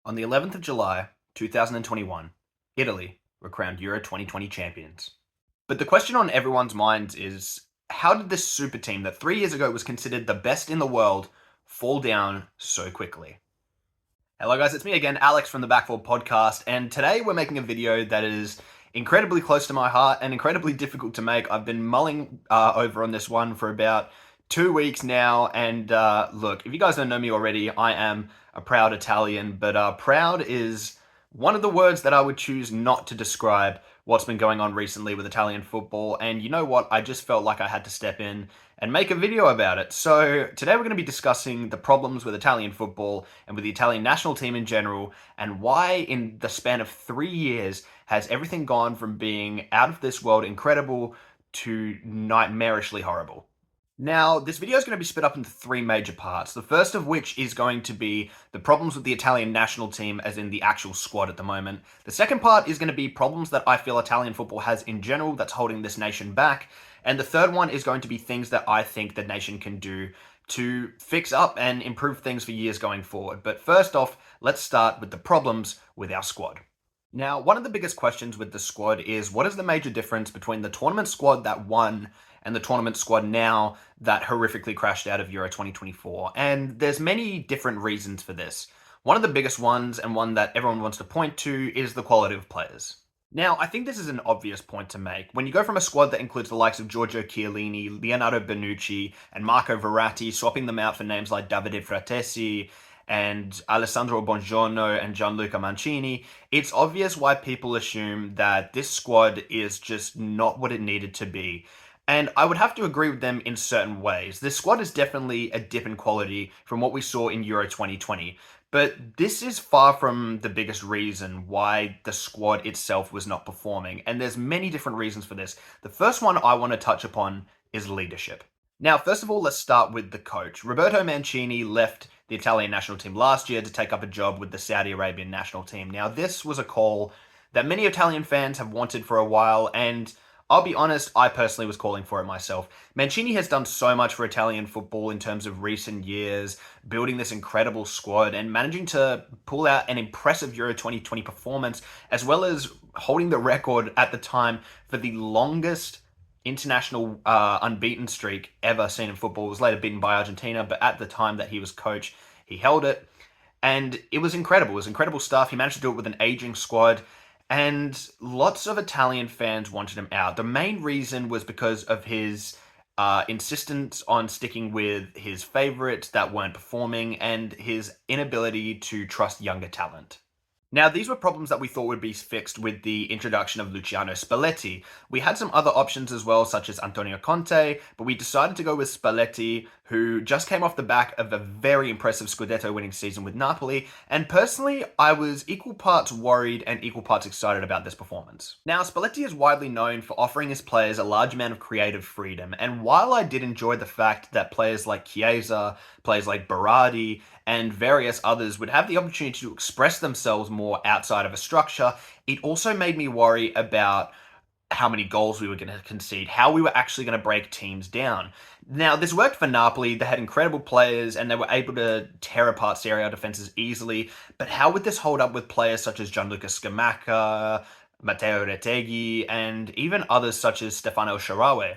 On the 11th of July, 2021, Italy were crowned Euro 2020 champions. But the question on everyone's minds is, how did this super team that 3 years ago was considered the best in the world fall down so quickly? Hello guys, it's me again, Alex from the Backfold podcast, and today we're making a video that is incredibly close to my heart and incredibly difficult to make. I've been mulling over on this one for about 2 weeks now, and look, if you guys don't know me already, I am a proud Italian, but proud is one of the words that I would choose not to describe what's been going on recently with Italian football, and you know what, I just felt like I had to step in and make a video about it. So today we're going to be discussing the problems with Italian football and with the Italian national team in general, and why in the span of 3 years has everything gone from being out of this world incredible to nightmarishly horrible. Now, this video is going to be split up into three major parts. The first of which is going to be the problems with the Italian national team, as in the actual squad at the moment. The second part is going to be problems that I feel Italian football has in general that's holding this nation back. And the third one is going to be things that I think the nation can do to fix up and improve things for years going forward. But first off, let's start with the problems with our squad. Now, one of the biggest questions with the squad is, what is the major difference between the tournament squad that won and the tournament squad now that horrifically crashed out of Euro 2024? And there's many different reasons for this. One of the biggest ones, and one that everyone wants to point to, is the quality of players. Now, I think this is an obvious point to make. When you go from a squad that includes the likes of Giorgio Chiellini, Leonardo Bonucci, and Marco Verratti, swapping them out for names like Davide Fratesi and Alessandro Bongiorno and Gianluca Mancini, it's obvious why people assume that this squad is just not what it needed to be. And I would have to agree with them in certain ways. This squad is definitely a dip in quality from what we saw in Euro 2020. But this is far from the biggest reason why the squad itself was not performing. And there's many different reasons for this. The first one I want to touch upon is leadership. Now, first of all, let's start with the coach. Roberto Mancini left the Italian national team last year to take up a job with the Saudi Arabian national team. Now, this was a call that many Italian fans have wanted for a while, and I'll be honest, I personally was calling for it myself. Mancini has done so much for Italian football in terms of recent years, building this incredible squad and managing to pull out an impressive Euro 2020 performance, as well as holding the record at the time for the longest international unbeaten streak ever seen in football. It was later beaten by Argentina, but at the time that he was coach, he held it. And it was incredible. It was incredible stuff. He managed to do it with an aging squad. And lots of Italian fans wanted him out. The main reason was because of his insistence on sticking with his favorites that weren't performing and his inability to trust younger talent. Now, these were problems that we thought would be fixed with the introduction of Luciano Spalletti. We had some other options as well, such as Antonio Conte, but we decided to go with Spalletti, who just came off the back of a very impressive Scudetto winning season with Napoli, and personally, I was equal parts worried and equal parts excited about this performance. Now, Spalletti is widely known for offering his players a large amount of creative freedom, and while I did enjoy the fact that players like Chiesa, players like Berardi, and various others would have the opportunity to express themselves more outside of a structure, it also made me worry about how many goals we were going to concede, how we were actually going to break teams down. Now, this worked for Napoli. They had incredible players and they were able to tear apart Serie A defenses easily. But how would this hold up with players such as Gianluca Scamacca, Matteo Retegui, and even others such as Stefano Sharawi?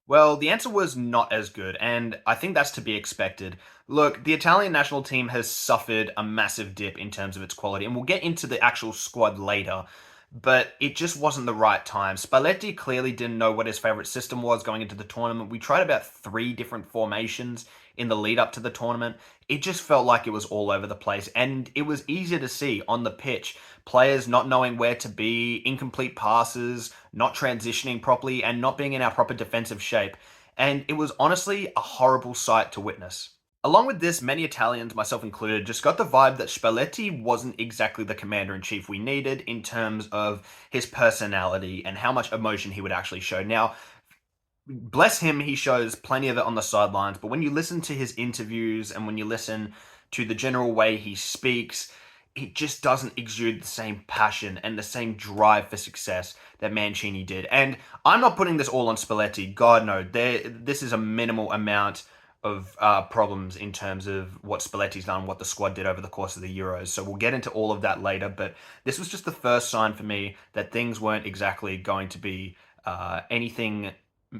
Well, the answer was not as good, and I think that's to be expected. Look, the Italian national team has suffered a massive dip in terms of its quality, and we'll get into the actual squad later, but it just wasn't the right time. Spalletti clearly didn't know what his favorite system was going into the tournament. We tried about 3 different formations in the lead up to the tournament. It just felt like it was all over the place, and it was easier to see on the pitch. Players not knowing where to be, incomplete passes, not transitioning properly, and not being in our proper defensive shape. And it was honestly a horrible sight to witness. Along with this, many Italians, myself included, just got the vibe that Spalletti wasn't exactly the commander-in-chief we needed in terms of his personality and how much emotion he would actually show. Now, bless him, he shows plenty of it on the sidelines, but when you listen to his interviews and when you listen to the general way he speaks, it just doesn't exude the same passion and the same drive for success that Mancini did. And I'm not putting this all on Spalletti. God, no. This is a minimal amount of problems in terms of what Spalletti's done, what the squad did over the course of the Euros. So we'll get into all of that later. But this was just the first sign for me that things weren't exactly going to be anything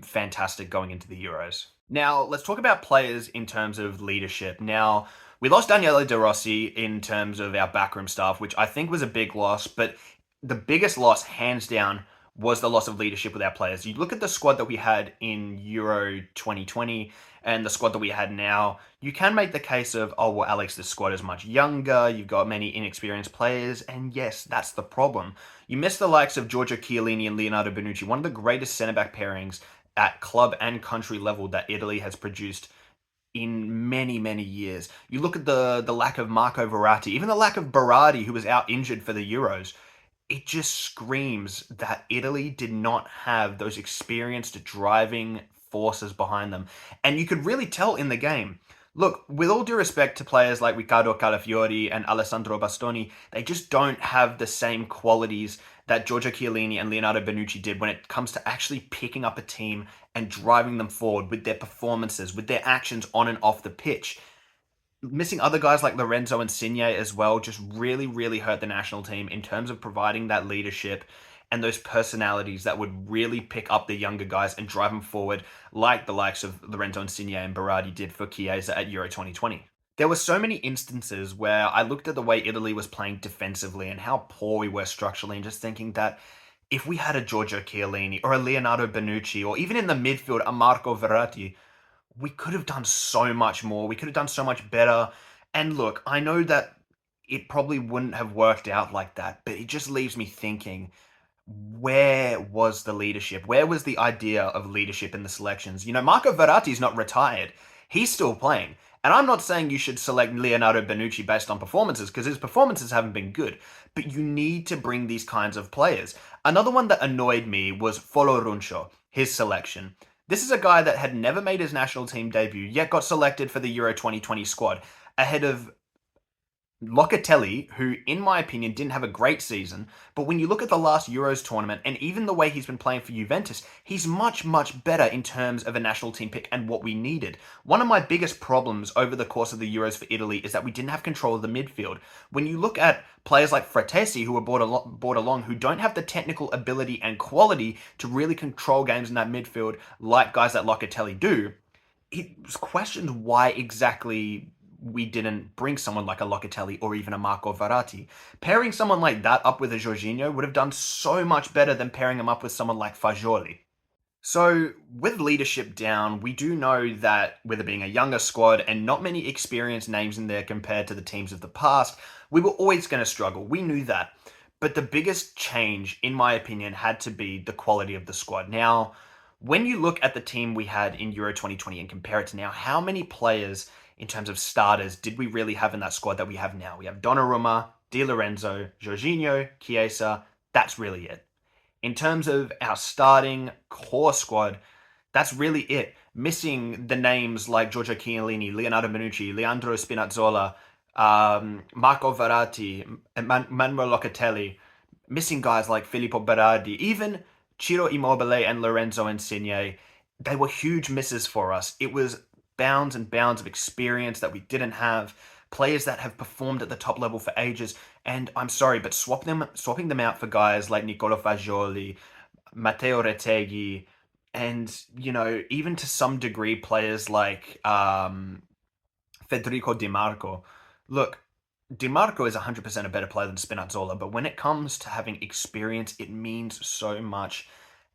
fantastic going into the Euros. Now, let's talk about players in terms of leadership. Now, we lost Daniele De Rossi in terms of our backroom staff, which I think was a big loss. But the biggest loss, hands down, was the loss of leadership with our players. You look at the squad that we had in Euro 2020 and the squad that we had now, you can make the case of, oh, well, Alex, this squad is much younger, you've got many inexperienced players, and yes, that's the problem. You miss the likes of Giorgio Chiellini and Leonardo Bonucci, one of the greatest centre-back pairings at club and country level that Italy has produced in many, many years. You look at the lack of Marco Verratti, even the lack of Berardi, who was out injured for the Euros. It just screams that Italy did not have those experienced driving forces behind them. And you could really tell in the game. Look, with all due respect to players like Riccardo Calafiori and Alessandro Bastoni, they just don't have the same qualities that Giorgio Chiellini and Leonardo Bonucci did when it comes to actually picking up a team and driving them forward with their performances, with their actions on and off the pitch. Missing other guys like Lorenzo Insigne as well just really, really hurt the national team in terms of providing that leadership and those personalities that would really pick up the younger guys and drive them forward, like the likes of Lorenzo Insigne and Berardi did for Chiesa at Euro 2020. There were so many instances where I looked at the way Italy was playing defensively and how poor we were structurally, and just thinking that if we had a Giorgio Chiellini or a Leonardo Bonucci, or even in the midfield a Marco Verratti, we could have done so much more. We could have done so much better. And look, I know that it probably wouldn't have worked out like that, but it just leaves me thinking, where was the leadership? Where was the idea of leadership in the selections? You know, Marco Verratti's not retired. He's still playing. And I'm not saying you should select Leonardo Bonucci based on performances, because his performances haven't been good. But you need to bring these kinds of players. Another one that annoyed me was Folo Runcho, his selection. This is a guy that had never made his national team debut, yet got selected for the Euro 2020 squad, ahead of Locatelli, who, in my opinion, didn't have a great season. But when you look at the last Euros tournament, and even the way he's been playing for Juventus, he's much, much better in terms of a national team pick and what we needed. One of my biggest problems over the course of the Euros for Italy is that we didn't have control of the midfield. When you look at players like Fratesi, who were brought along, who don't have the technical ability and quality to really control games in that midfield like guys like Locatelli do, it was questioned why exactly we didn't bring someone like a Locatelli or even a Marco Verratti. Pairing someone like that up with a Jorginho would have done so much better than pairing him up with someone like Fagioli. So, with leadership down, we do know that with it being a younger squad and not many experienced names in there compared to the teams of the past, we were always going to struggle. We knew that. But the biggest change, in my opinion, had to be the quality of the squad. Now, when you look at the team we had in Euro 2020 and compare it to now, how many players in terms of starters did we really have in that squad that we have now? We have Donnarumma, Di Lorenzo, Jorginho, Chiesa. That's really it. In terms of our starting core squad, that's really it. Missing the names like Giorgio Chiellini, Leonardo Bonucci, Leandro Spinazzola, Marco Verratti, Manuel Locatelli. Missing guys like Filippo Berardi, even Ciro Immobile and Lorenzo Insigne. They were huge misses for us. It was bounds and bounds of experience that we didn't have. Players that have performed at the top level for ages. And I'm sorry, but swapping them out for guys like Nicolo Fagioli, Matteo Retegui, and, you know, even to some degree, players like Federico Di Marco. Look, Di Marco is 100% a better player than Spinazzola, but when it comes to having experience, it means so much.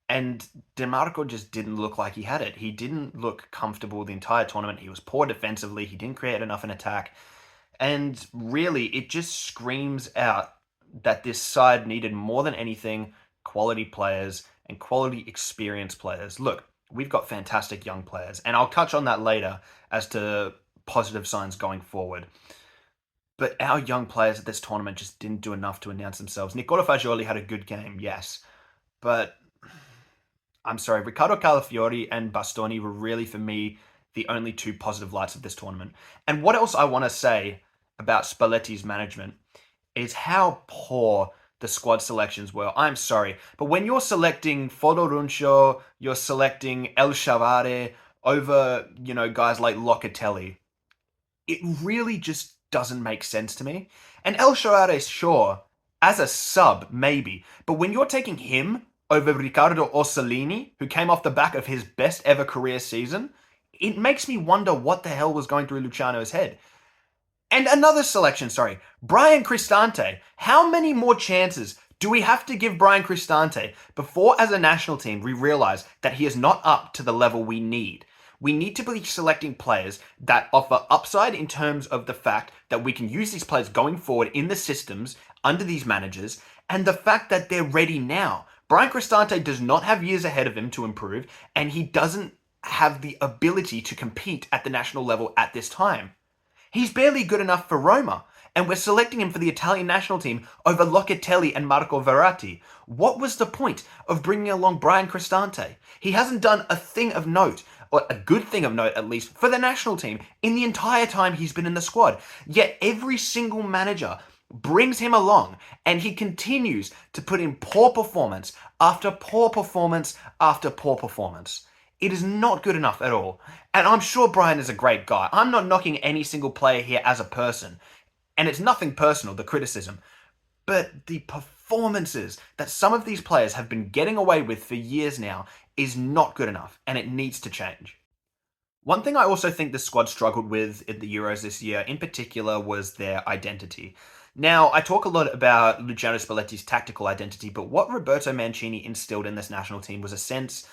And DeMarco just didn't look like he had it. He didn't look comfortable the entire tournament. He was poor defensively. He didn't create enough in attack. And really, it just screams out that this side needed more than anything quality players and quality experienced players. Look, we've got fantastic young players, and I'll touch on that later as to positive signs going forward. But our young players at this tournament just didn't do enough to announce themselves. Nicola Fagioli had a good game, yes, but I'm sorry, Riccardo Calafiori and Bastoni were really, for me, the only two positive lights of this tournament. And what else I want to say about Spalletti's management is how poor the squad selections were. I'm sorry, but when you're selecting Fodoruncho, you're selecting El Shavare, over, guys like Locatelli. It really just doesn't make sense to me. And El Shaarawy, sure, as a sub, maybe. But when you're taking him over Riccardo Orsolini, who came off the back of his best ever career season, it makes me wonder what the hell was going through Luciano's head. And another selection, sorry, Brian Cristante. How many more chances do we have to give Brian Cristante before, as a national team, we realize that he is not up to the level we need? We need to be selecting players that offer upside in terms of the fact that we can use these players going forward in the systems under these managers, and the fact that they're ready now. Brian Cristante does not have years ahead of him to improve, and he doesn't have the ability to compete at the national level at this time. He's barely good enough for Roma, and we're selecting him for the Italian national team over Locatelli and Marco Verratti. What was the point of bringing along Brian Cristante? He hasn't done a thing of note, or a good thing of note at least, for the national team in the entire time he's been in the squad. Yet every single manager brings him along, and he continues to put in poor performance after poor performance after poor performance. It is not good enough at all. And I'm sure Brian is a great guy. I'm not knocking any single player here as a person. And it's nothing personal, the criticism. But the performances that some of these players have been getting away with for years now is not good enough, and it needs to change. One thing I also think the squad struggled with in the Euros this year, in particular, was their identity. Now, I talk a lot about Luciano Spalletti's tactical identity, but what Roberto Mancini instilled in this national team was a sense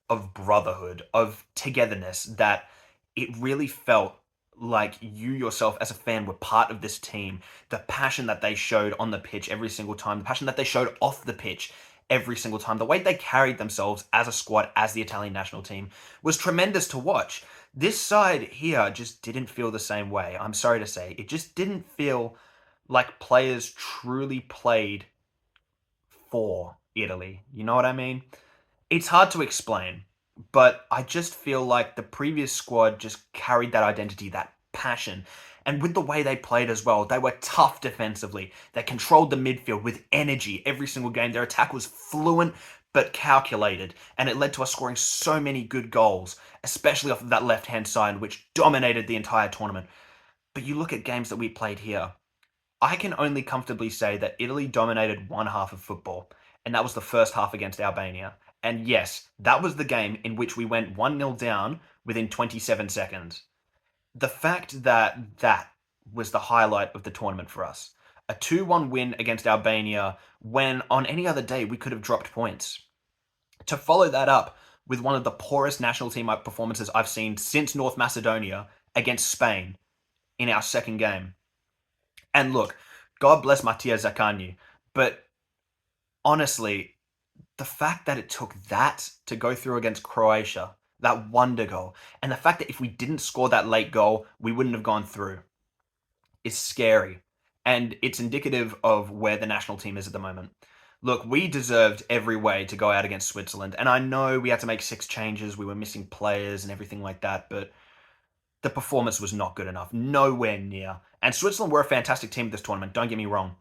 of brotherhood, of togetherness, that it really felt like you yourself as a fan were part of this team. The passion that they showed on the pitch every single time, the passion that they showed off the pitch every single time, the way they carried themselves as a squad, as the Italian national team, was tremendous to watch. This side here just didn't feel the same way. I'm sorry to say. It just didn't feel like players truly played for Italy. You know what I mean? It's hard to explain, but I just feel like the previous squad just carried that identity, that passion. And with the way they played as well, they were tough defensively. They controlled the midfield with energy every single game. Their attack was fluent but calculated, and it led to us scoring so many good goals, especially off of that left-hand side, which dominated the entire tournament. But you look at games that we played here, I can only comfortably say that Italy dominated one half of football, and that was the first half against Albania. And yes, that was the game in which we went 1-0 down within 27 seconds. The fact that that was the highlight of the tournament for us. A 2-1 win against Albania when on any other day we could have dropped points. To follow that up with one of the poorest national team performances I've seen since North Macedonia against Spain in our second game. And look, God bless Mattia Zaccagni, but honestly, the fact that it took that to go through against Croatia, that wonder goal, and the fact that if we didn't score that late goal, we wouldn't have gone through, is scary. And it's indicative of where the national team is at the moment. Look, we deserved every way to go out against Switzerland, and I know we had to make 6 changes, we were missing players and everything like that, but the performance was not good enough, nowhere near. And Switzerland were a fantastic team this tournament, don't get me wrong,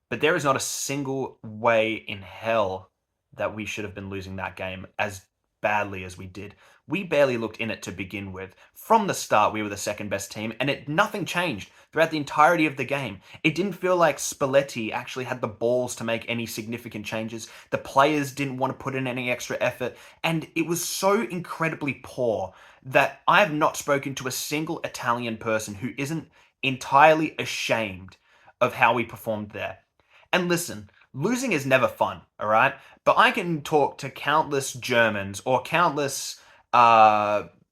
but there is not a single way in hell that we should have been losing that game as badly as we did. We barely looked in it to begin with. From the start, we were the second best team, and nothing changed throughout the entirety of the game. It didn't feel like Spalletti actually had the balls to make any significant changes. The players didn't want to put in any extra effort, and it was so incredibly poor that I have not spoken to a single Italian person who isn't entirely ashamed of how we performed there. And listen, losing is never fun, all right? But I can talk to countless Germans or countless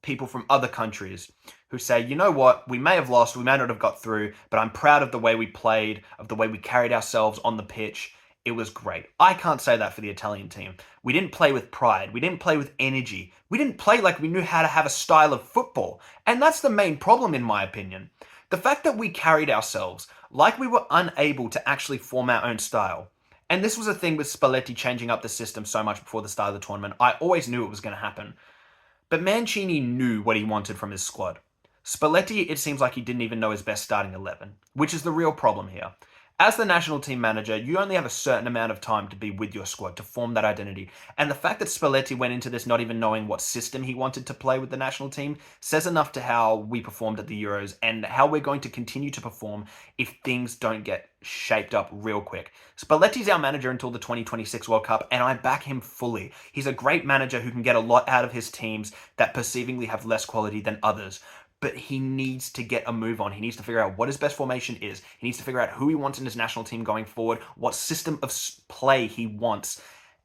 people from other countries who say, you know what, we may have lost, we may not have got through, but I'm proud of the way we played, of the way we carried ourselves on the pitch. It was great. I can't say that for the Italian team. We didn't play with pride. We didn't play with energy. We didn't play like we knew how to have a style of football. And that's the main problem, in my opinion. The fact that we carried ourselves like we were unable to actually form our own style. And this was a thing with Spalletti changing up the system so much before the start of the tournament. I always knew it was going to happen. But Mancini knew what he wanted from his squad. Spalletti, it seems like he didn't even know his best starting 11, which is the real problem here. As the national team manager, you only have a certain amount of time to be with your squad, to form that identity. And the fact that Spalletti went into this not even knowing what system he wanted to play with the national team says enough to how we performed at the Euros and how we're going to continue to perform if things don't get shaped up real quick. Spalletti's our manager until the 2026 World Cup, and I back him fully. He's a great manager who can get a lot out of his teams that perceivingly have less quality than others, but he needs to get a move on. He needs to figure out what his best formation is. He needs to figure out who he wants in his national team going forward, what system of play he wants,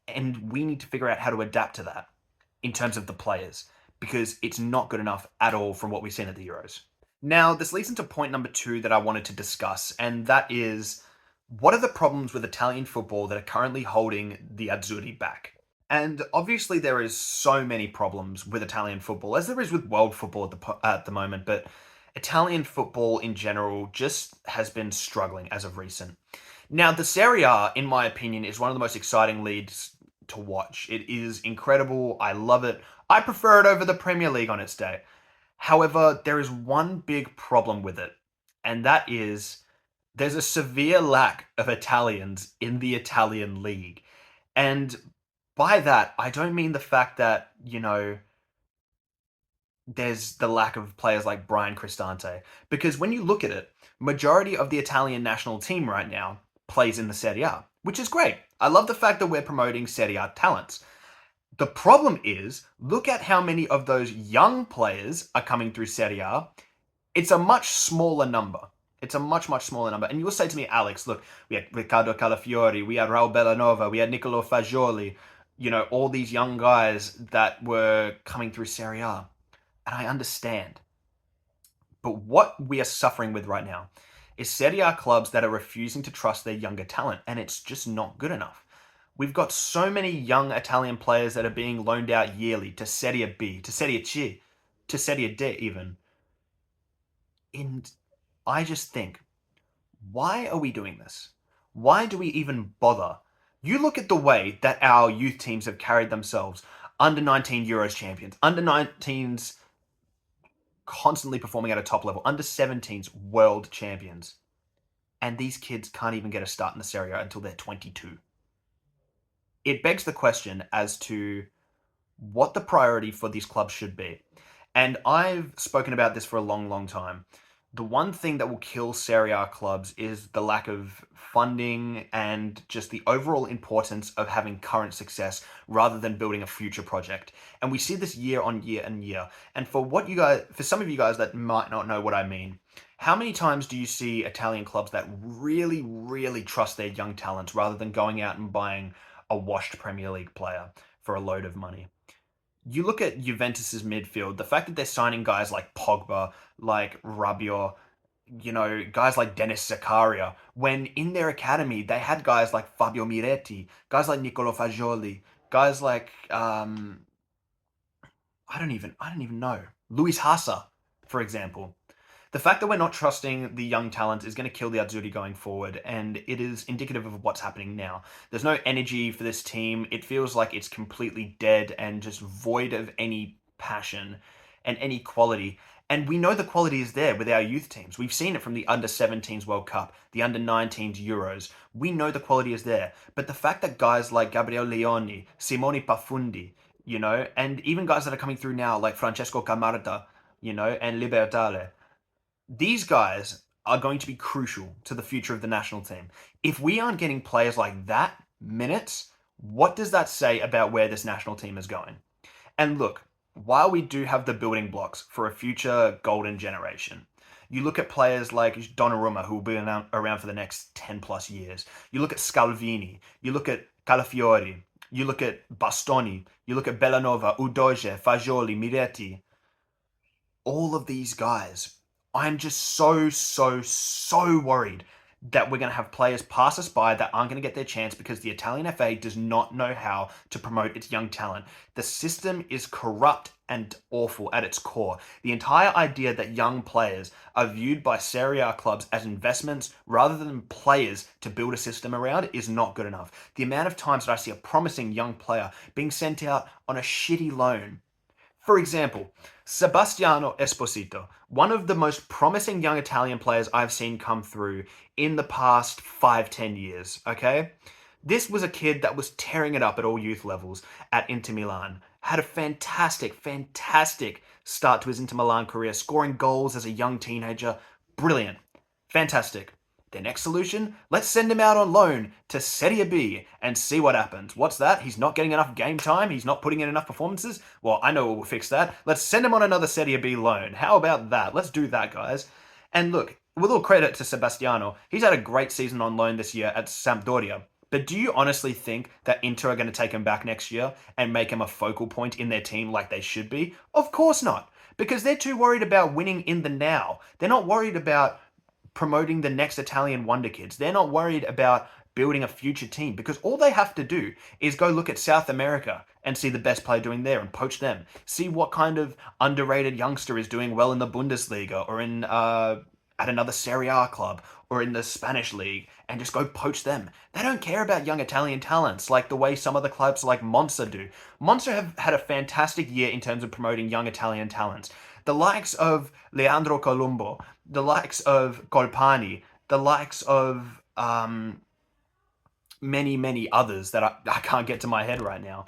and we need to figure out how to adapt to that in terms of the players, because it's not good enough at all from what we've seen at the Euros. Now, this leads into point number 2 that I wanted to discuss, and that is, what are the problems with Italian football that are currently holding the Azzurri back? And obviously, there is so many problems with Italian football, as there is with world football at the moment. But Italian football in general just has been struggling as of recent. Now, the Serie A, in my opinion, is one of the most exciting leagues to watch. It is incredible. I love it. I prefer it over the Premier League on its day. However, there is one big problem with it, and that is there's a severe lack of Italians in the Italian league. And by that, I don't mean the fact that, there's the lack of players like Brian Cristante. Because when you look at it, majority of the Italian national team right now plays in the Serie A, which is great. I love the fact that we're promoting Serie A talents. The problem is, look at how many of those young players are coming through Serie A. It's a much smaller number. It's a much, much smaller number. And you will say to me, Alex, look, we had Riccardo Calafiori, we had Raul Bellanova, we had Nicolo Fagioli, all these young guys that were coming through Serie A. And I understand. But what we are suffering with right now is Serie A clubs that are refusing to trust their younger talent, and it's just not good enough. We've got so many young Italian players that are being loaned out yearly to Serie B, to Serie C, to Serie D even. And I just think, why are we doing this? Why do we even bother? You look at the way that our youth teams have carried themselves. Under 19 Euros champions, under 19s constantly performing at a top level, under 17s world champions. And these kids can't even get a start in the Serie A until they're 22. It begs the question as to what the priority for these clubs should be. And I've spoken about this for a long, long time. The one thing that will kill Serie A clubs is the lack of funding and just the overall importance of having current success rather than building a future project. And we see this year on year and year. And for some of you guys that might not know what I mean, how many times do you see Italian clubs that really, really trust their young talents rather than going out and buying a washed Premier League player for a load of money? You look at Juventus's midfield, the fact that they're signing guys like Pogba, like Rabiot, guys like Dennis Zakaria, when in their academy they had guys like Fabio Miretti, guys like Nicolo Fagioli, guys like I don't even know. Luis Hassa, for example. The fact that we're not trusting the young talent is going to kill the Azzurri going forward, and it is indicative of what's happening now. There's no energy for this team. It feels like it's completely dead and just void of any passion and any quality. And we know the quality is there with our youth teams. We've seen it from the under-17s World Cup, the under-19s Euros. We know the quality is there. But the fact that guys like Gabriel Leoni, Simone Pafundi, and even guys that are coming through now like Francesco Camarda, and Libertale, these guys are going to be crucial to the future of the national team. If we aren't getting players like that minutes, what does that say about where this national team is going? And look, while we do have the building blocks for a future golden generation, you look at players like Donnarumma, who will be around for the next 10 plus years. You look at Scalvini, you look at Calafiori, you look at Bastoni, you look at Bellanova, Udoge, Fagioli, Miretti. All of these guys, I'm just so, so, so worried that we're going to have players pass us by that aren't going to get their chance because the Italian FA does not know how to promote its young talent. The system is corrupt and awful at its core. The entire idea that young players are viewed by Serie A clubs as investments rather than players to build a system around is not good enough. The amount of times that I see a promising young player being sent out on a shitty loan For example, Sebastiano Esposito, one of the most promising young Italian players I've seen come through in the past 5, 10 years, okay? This was a kid that was tearing it up at all youth levels at Inter Milan. Had a fantastic start to his Inter Milan career, scoring goals as a young teenager. Brilliant. Fantastic. The next solution? Let's send him out on loan to Serie B and see what happens. What's that? He's not getting enough game time? He's not putting in enough performances? Well, I know we'll fix that. Let's send him on another Serie B loan. How about that? Let's do that, guys. And look, with all credit to Sebastiano, he's had a great season on loan this year at Sampdoria. But do you honestly think that Inter are going to take him back next year and make him a focal point in their team like they should be? Of course not. Because they're too worried about winning in the now. They're not worried about promoting the next Italian wonder kids. They're not worried about building a future team because all they have to do is go look at South America and see the best player doing there and poach them. See what kind of underrated youngster is doing well in the Bundesliga or in at another Serie A club or in the Spanish league and just go poach them. They don't care about young Italian talents like the way some other clubs like Monza do. Monza have had a fantastic year in terms of promoting young Italian talents. The likes of Leandro Colombo, the likes of Colpani, the likes of many others that I can't get to my head right now.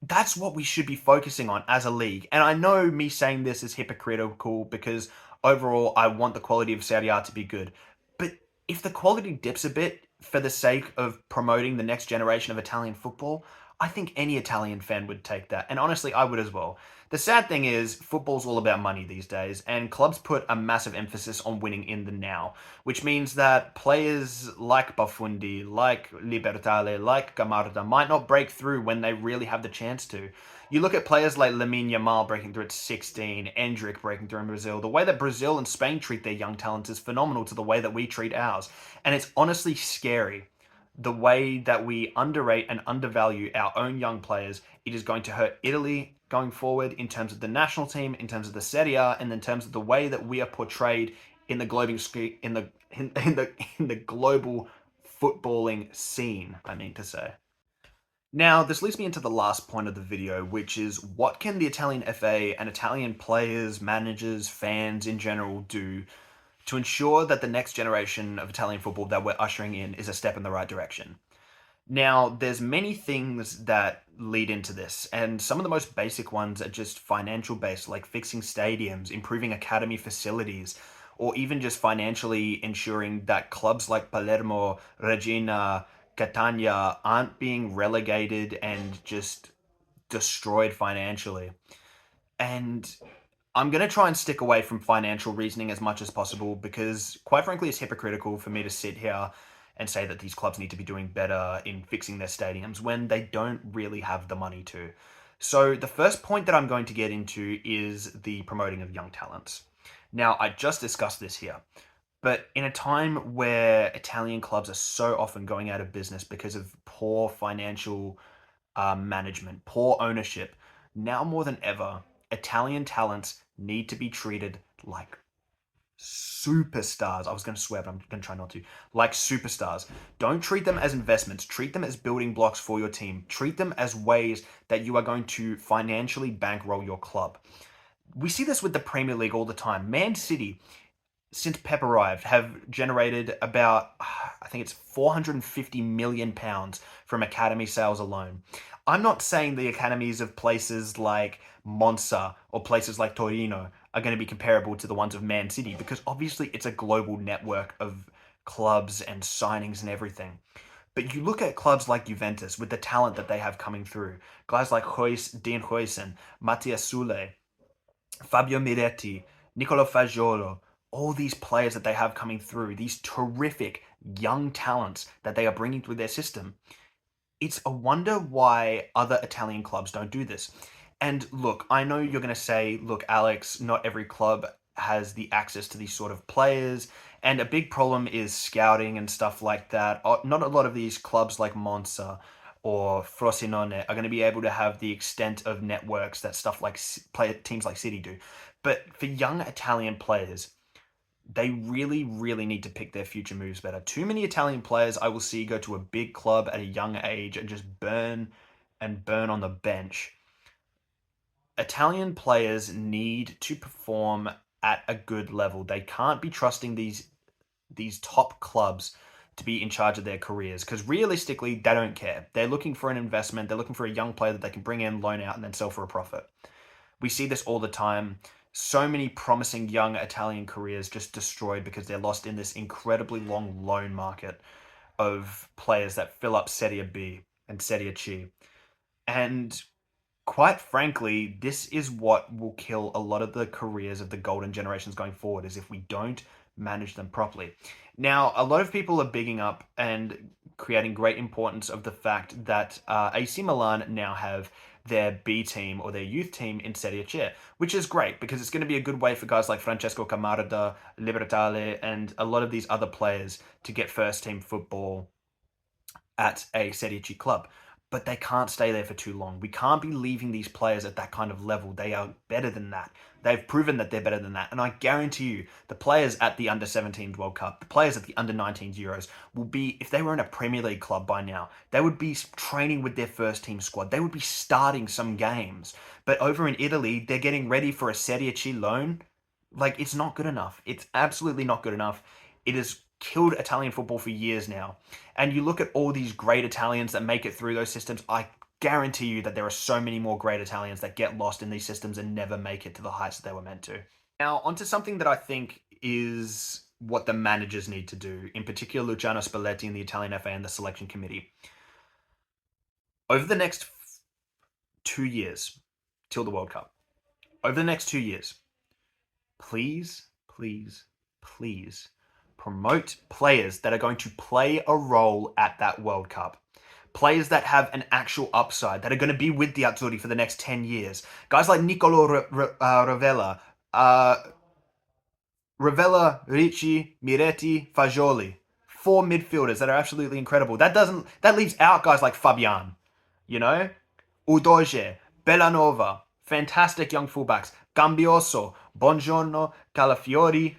That's what we should be focusing on as a league. And I know me saying this is hypocritical because overall I want the quality of Serie A to be good. But if the quality dips a bit for the sake of promoting the next generation of Italian football, I think any Italian fan would take that. And honestly, I would as well. The sad thing is, football's all about money these days, and clubs put a massive emphasis on winning in the now, which means that players like Bafundi, like Libertale, like Gamarda might not break through when they really have the chance to. You look at players like Lamine Yamal breaking through at 16, Endrick breaking through in Brazil. The way that Brazil and Spain treat their young talents is phenomenal to the way that we treat ours. And it's honestly scary the way that we underrate and undervalue our own young players. It is going to hurt Italy going forward in terms of the national team, in terms of the Serie A, and in terms of the way that we are portrayed in the global in the global footballing scene, I mean to say. Now, this leads me into the last point of the video, which is what can the Italian FA and Italian players, managers, fans in general do to ensure that the next generation of Italian football that we're ushering in is a step in the right direction? Now, there's many things that lead into this, and some of the most basic ones are just financial based, like fixing stadiums, improving academy facilities, or even just financially ensuring that clubs like Palermo, Regina, Catania aren't being relegated and just destroyed financially. And I'm going to try and stick away from financial reasoning as much as possible because, quite frankly, it's hypocritical for me to sit here and say that these clubs need to be doing better in fixing their stadiums when they don't really have the money to. So, the first point that I'm going to get into is the promoting of young talents. Now, I just discussed this here, but in a time where Italian clubs are so often going out of business because of poor financial management, poor ownership, now more than ever, Italian talents need to be treated like superstars. I was going to swear, but I'm going to try not to. Like superstars. Don't treat them as investments. Treat them as building blocks for your team. Treat them as ways that you are going to financially bankroll your club. We see this with the Premier League all the time. Man City, since Pep arrived, have generated about, I think it's £450 million from academy sales alone. I'm not saying the academies of places like Monza or places like Torino are going to be comparable to the ones of Man City because obviously it's a global network of clubs and signings and everything. But you look at clubs like Juventus with the talent that they have coming through, guys like Dean Huijsen, Mattias Sule, Fabio Miretti, Nicolo Fagiolo, all these players that they have coming through, these terrific young talents that they are bringing through their system. It's a wonder why other Italian clubs don't do this. And look, I know you're going to say, look, Alex, not every club has the access to these sort of players. And a big problem is scouting and stuff like that. Not a lot of these clubs like Monza or Frosinone are going to be able to have the extent of networks that stuff like teams like City do. But for young Italian players, they really need to pick their future moves better. Too many Italian players I will see go to a big club at a young age and just burn on the bench. Italian players need to perform at a good level. They can't be trusting these top clubs to be in charge of their careers because realistically, they don't care. They're looking for an investment. They're looking for a young player that they can bring in, loan out, and then sell for a profit. We see this all the time. So many promising young Italian careers just destroyed because they're lost in this incredibly long loan market of players that fill up Serie B and Serie C. And quite frankly, this is what will kill a lot of the careers of the golden generations going forward, is if we don't manage them properly. Now, a lot of people are bigging up and creating great importance of the fact that AC Milan now have their B team or their youth team in Serie C, which is great because it's going to be a good way for guys like Francesco Camarda, Liberatale, and a lot of these other players to get first team football at a Serie C club. But they can't stay there for too long. We can't be leaving these players at that kind of level. They are better than that. They've proven that they're better than that. And I guarantee you, the players at the under 17s World Cup, the players at the under 19s Euros will be, if they were in a Premier League club by now, they would be training with their first team squad. They would be starting some games. But over in Italy, they're getting ready for a Serie C loan. Like, it's not good enough. It's absolutely not good enough. It has killed Italian football for years now. And you look at all these great Italians that make it through those systems, I guarantee you that there are so many more great Italians that get lost in these systems and never make it to the heights that they were meant to. Now, onto something that I think is what the managers need to do, in particular Luciano Spalletti and the Italian FA and the selection committee. Over the next 2 years till the World Cup, over the next 2 years, please, please, please promote players that are going to play a role at that World Cup. Players that have an actual upside, that are going to be with the Azzurri for the next 10 years. Guys like Nicolo Ravella, Ravella, Ricci, Miretti, Fagioli. Four midfielders that are absolutely incredible. That leaves out guys like Fabian, you know? Udoge, Bellanova, fantastic young fullbacks. Gambioso, Bongiorno, Calafiori,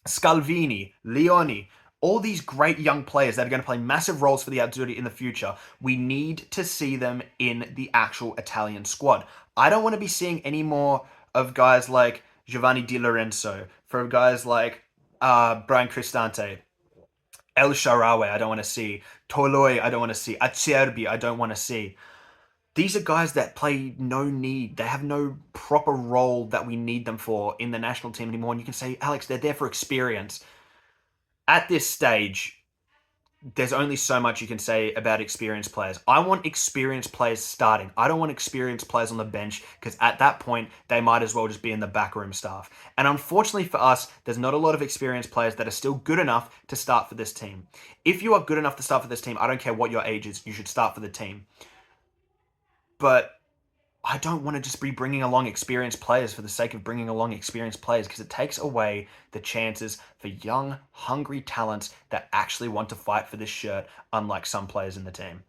Scalvini, Leoni, all these great young players that are going to play massive roles for the Azzurri in the future. We need to see them in the actual Italian squad. I don't want to be seeing any more of guys like Giovanni Di Lorenzo, for guys like Brian Cristante, El Shaarawy, I don't want to see. Toloi, I don't want to see. Acerbi, I don't want to see. These are guys that play no need. They have no proper role that we need them for in the national team anymore. And you can say, Alex, they're there for experience. At this stage, there's only so much you can say about experienced players. I want experienced players starting. I don't want experienced players on the bench because at that point, they might as well just be in the backroom staff. And unfortunately for us, there's not a lot of experienced players that are still good enough to start for this team. If you are good enough to start for this team, I don't care what your age is, you should start for the team. But I don't want to just be bringing along experienced players for the sake of bringing along experienced players because it takes away the chances for young, hungry talents that actually want to fight for this shirt, unlike some players in the team.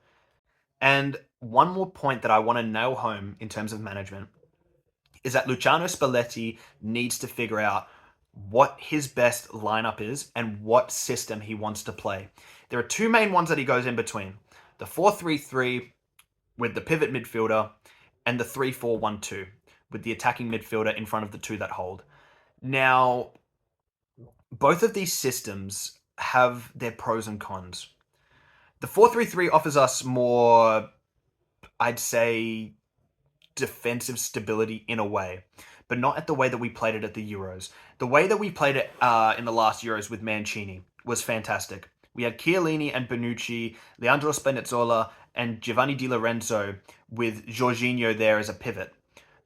And one more point that I want to nail home in terms of management is that Luciano Spalletti needs to figure out what his best lineup is and what system he wants to play. There are two main ones that he goes in between. The 4-3-3 with the pivot midfielder and the 3-4-1-2 with the attacking midfielder in front of the two that hold. Now, both of these systems have their pros and cons. The 4-3-3 offers us more, I'd say, defensive stability in a way, but not at the way that we played it at the Euros. The way that we played it in the last Euros with Mancini was fantastic. We had Chiellini and Bonucci, Leandro Spinazzola, and Giovanni Di Lorenzo with Jorginho there as a pivot.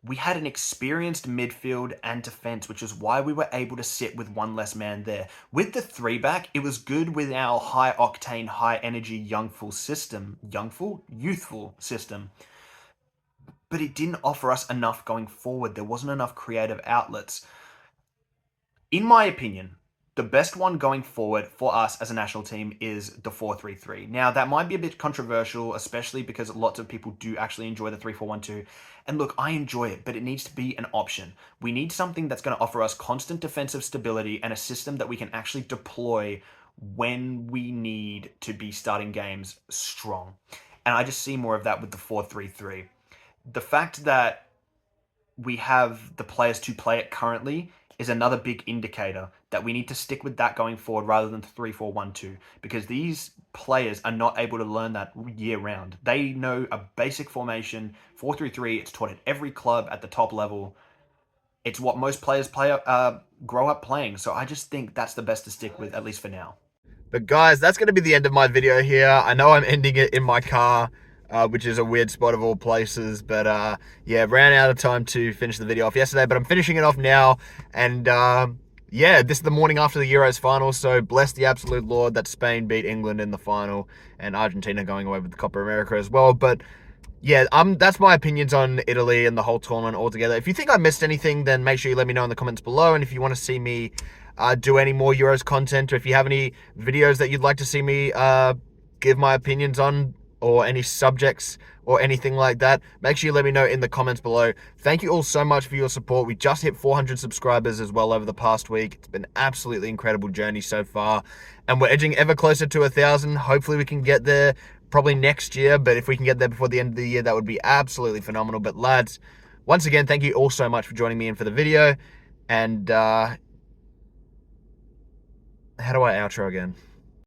We had an experienced midfield and defense, which is why we were able to sit with one less man there. With the three back, it was good with our high octane, high energy, youthful system, but it didn't offer us enough going forward. There wasn't enough creative outlets. In my opinion, the best one going forward for us as a national team is the 4-3-3. Now, that might be a bit controversial, especially because lots of people do actually enjoy the 3-4-1-2. And look, I enjoy it, but it needs to be an option. We need something that's going to offer us constant defensive stability and a system that we can actually deploy when we need to be starting games strong. And I just see more of that with the 4-3-3. The fact that we have the players to play it currently is another big indicator that we need to stick with that going forward rather than 3-4-1-2, because these players are not able to learn that year round. They know a basic formation, 4-3-3. It's taught at every club at the top level. It's what most players grow up playing. So I just think that's the best to stick with, at least for now. But guys, that's going to be the end of my video here. I know I'm ending it in my car, which is a weird spot of all places. But yeah, ran out of time to finish the video off yesterday. But I'm finishing it off now. And yeah, this is the morning after the Euros final. So bless the absolute Lord that Spain beat England in the final. And Argentina going away with the Copa America as well. But yeah, that's my opinions on Italy and the whole tournament altogether. If you think I missed anything, then make sure you let me know in the comments below. And if you want to see me do any more Euros content, or if you have any videos that you'd like to see me give my opinions on, or any subjects or anything like that, make sure you let me know in the comments below. Thank you all so much for your support. We just hit 400 subscribers as well over the past week. It's been an absolutely incredible journey so far, and we're edging ever closer to 1,000. Hopefully we can get there probably next year, but if we can get there before the end of the year, that would be absolutely phenomenal. But lads, once again, thank you all so much for joining me in for the video, and how do I outro again?